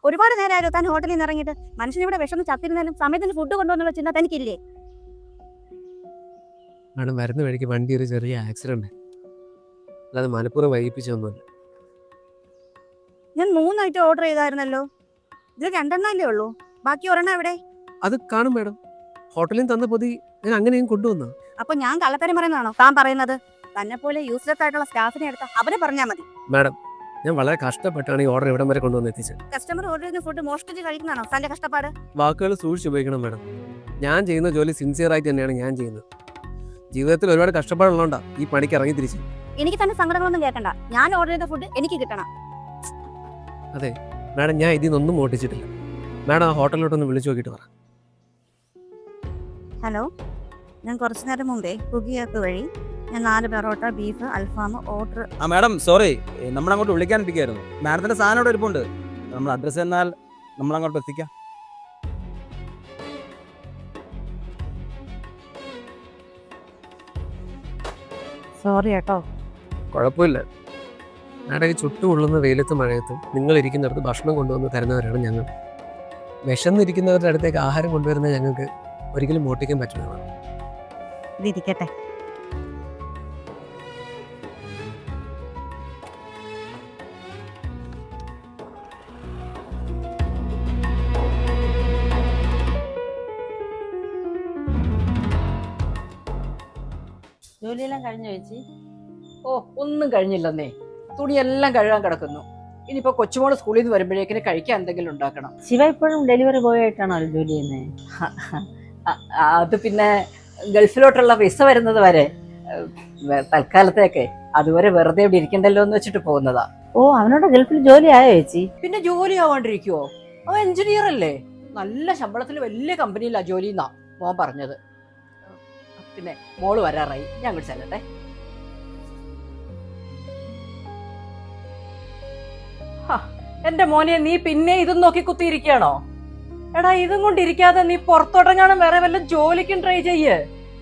ഒരുപാട് നേരമായിരുന്നു താൻ ഹോട്ടലിൽ നിന്ന് ഇറങ്ങിയിട്ട്. മനുഷ്യൻ ഇവിടെ വിഷമം ചത്തിരുന്നാലും സമയത്തിന് ഫുഡ് കൊണ്ടുവന്നുള്ള ചിന്ത തനിക്കില്ലേ? മാഡം, വരുന്ന വഴിക്ക് വണ്ടി ഒരു ചെറിയ ആക്സിഡന്റ്, അല്ലാതെ മനഃപൂർവ്വം വൈകിപ്പിച്ചൊന്നുമില്ല. ഞാൻ 3 ഐറ്റം ഓർഡർ ചെയ്തായിരുന്നല്ലോ. ഇതിൽ 2 ഉള്ളൂ. ബാക്കി ഒരെണ്ണം എവിടെ? അത് കാണും മാഡം. ഹോട്ടലിൽ തന്ന പൊതി ഞാൻ അങ്ങനെയും കൊണ്ടുവന്ന. അപ്പൊ ഞാൻ കള്ളത്തരം പറയുന്നതാണോ താൻ പറയുന്നത്? തന്നെ പോലെ യൂസ്ലെസ് ആയിട്ടുള്ള സ്റ്റാഫിനെ എടുത്ത അവരെ പറഞ്ഞാൽ മതി. മാഡം, ഞാൻ വളരെ കഷ്ടപ്പെട്ടാണ് ഈ ഓർഡർ ഇവിടം വരെ കൊണ്ടുവന്ന് എത്തിച്ചത്. കസ്റ്റമർ ഓർഡർ ചെയ്യുന്ന ഫുഡ് മോഷ്ടിച്ച് കഴിക്കുന്നതാണോ തന്റെ കഷ്ടപ്പാട്? വാക്കുകൾ സൂക്ഷിച്ച് ഉപയോഗിക്കണം മാഡം. ഞാൻ ചെയ്യുന്ന ജോലി സിൻസിയർ ആയിട്ട് തന്നെയാണ് ഞാൻ ചെയ്യുന്നത്. ജീവിതത്തിൽ ഒരുപാട് കഷ്ടപ്പാടുള്ളതുകൊണ്ടാണ് ഈ പണിക്ക് ഇറങ്ങി തിരിച്ചു. എനിക്ക് തന്നെ സങ്കടങ്ങളൊന്നും കേൾക്കണ്ട. ഞാൻ ഓർഡർ ചെയ്ത ഫുഡ് എനിക്ക് കിട്ടണം. അതെ മാഡം, ഞാൻ ഇതിൽ നിന്നൊന്നും മോട്ടിച്ചിട്ടില്ല. മാഡം ആ ഹോട്ടലിലോട്ടൊന്ന് വിളിച്ചു നോക്കിയിട്ട് പറ. ഹലോ, ഞാൻ കുറച്ചു നേരം മുമ്പേ സ്വിഗ്ഗി ആപ്പ് വഴി ഞാൻ 4 പെറോട്ട, ബീഫ്, അൽഫാം ഓർഡർ. മാഡം സോറി, നമ്മളങ്ങോട്ട് വിളിക്കാനിരിക്കുകയായിരുന്നു. മാഡത്തിന്റെ സാധനം ഇവിടെ ഇരിപ്പുണ്ട്. നമ്മൾ അഡ്രസ്സ് എന്നാൽ നമ്മളങ്ങോട്ട് എത്തിക്കാം. സോറി കേട്ടോ. കുഴപ്പമില്ല മാഡം. ഈ ചുട്ടുകൊള്ളുന്ന വെയിലത്തും മഴയത്തും നിങ്ങൾ ഇരിക്കുന്നിടത്ത് ഭക്ഷണം കൊണ്ടുവന്ന് തരുന്നവരാണ് ഞങ്ങൾ. വിശന്നിരിക്കുന്നവരുടെ അടുത്തേക്ക് ആഹാരം കൊണ്ടുവരുന്ന ഞങ്ങൾക്ക് ഒരിക്കലും മോട്ടിക്കാൻ പറ്റുന്നതാണ്. ഇതിരിക്കട്ടെ. ജോലിയെല്ലാം കഴിഞ്ഞോ ചേച്ചി? ഓ, ഒന്നും കഴിഞ്ഞില്ലെന്നേ. തുണിയെല്ലാം കഴുകാൻ കിടക്കുന്നു. ഇനിയിപ്പോ കൊച്ചുമോള് സ്കൂളിൽ നിന്ന് വരുമ്പോഴേക്കിന് കഴിക്കാൻ എന്തെങ്കിലും ഉണ്ടാക്കണം. ശിവ ഇപ്പോഴും ഡെലിവറി ബോയ് ആയിട്ടാണോ ജോലി ചെയ്യുന്നത്? അത് പിന്നെ ഗൾഫിലോട്ടുള്ള വിസ വരുന്നത് വരെ തൽക്കാലത്തേക്ക് അതുവരെ വെറുതെ ഇവിടെ ഇരിക്കണ്ടല്ലോ എന്ന് വെച്ചിട്ട് പോകുന്നതാ. ഓ, അവനോട് ഗൾഫിൽ ജോലി ആയോ ചേച്ചി? പിന്നെ ജോലി ആവാണ്ടിരിക്കുവോ? അവൻ എഞ്ചിനീയർ അല്ലേ. നല്ല ശമ്പളത്തിൽ വലിയ കമ്പനിയിലാ ജോലി എന്നാ മോൻ പറഞ്ഞത്. പിന്നെ മോള് വരാറായി, ഞാൻ അങ്ങോട്ട് ചെല്ലട്ടെ. എന്റെ മോനെ, നീ പിന്നെ ഇതും നോക്കി കുത്തിയിരിക്കുകയാണോ? എടാ, ഇതും കൊണ്ടിരിക്കാതെ നീ പുറത്തോട്ടെങ്ങാനും വേറെ വല്ല ജോലിക്കും ട്രൈ ചെയ്യ്.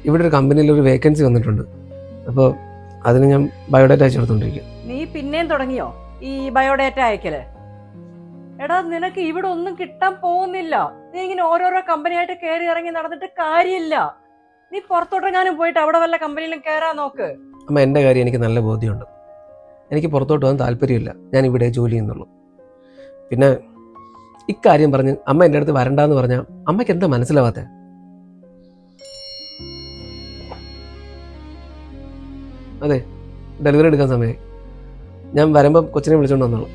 ഇവിടെ ഒരു കമ്പനിയിൽ ഒരു വേക്കൻസി വന്നിട്ടുണ്ട്. അപ്പോൾ അതിന് ഞാൻ ബയോഡേറ്റ അയച്ചു കൊടുത്തോണ്ടിരിക്കും. നീ പിന്നെയും തുടങ്ങിയോ ഈ ബയോഡേറ്റ അയക്കല്? എടാ, നിനക്ക് ഇവിടെ ഒന്നും കിട്ടാൻ പോകുന്നില്ല. നീ ഇങ്ങനെ ഓരോരോ കമ്പനിയായിട്ട് കയറി ഇറങ്ങി നടന്നിട്ട് കാര്യമില്ല. നീ പുറത്തോട്ടെങ്ങാനും പോയിട്ട് അവിടെ വല്ല കമ്പനിയിലും കയറാൻ നോക്ക്. അമ്മ, എൻ്റെ കാര്യം എനിക്ക് നല്ല ബോധ്യമുണ്ട്. എനിക്ക് പുറത്തോട്ട് പോകാൻ താല്പര്യമില്ല. ഞാൻ ഇവിടെ ജോലി ചെയ്യുന്നുള്ളൂ. പിന്നെ ഇക്കാര്യം പറഞ്ഞ് അമ്മ എൻ്റെ അടുത്ത് വരണ്ടെന്ന് പറഞ്ഞാൽ അമ്മയ്ക്ക് എന്താ മനസ്സിലാവാത്ത? അതെ, ഡെലിവറി എടുക്കാൻ സമയമായി. ഞാൻ വരുമ്പം കൊച്ചിനെ വിളിച്ചോണ്ട് വന്നോളൂ.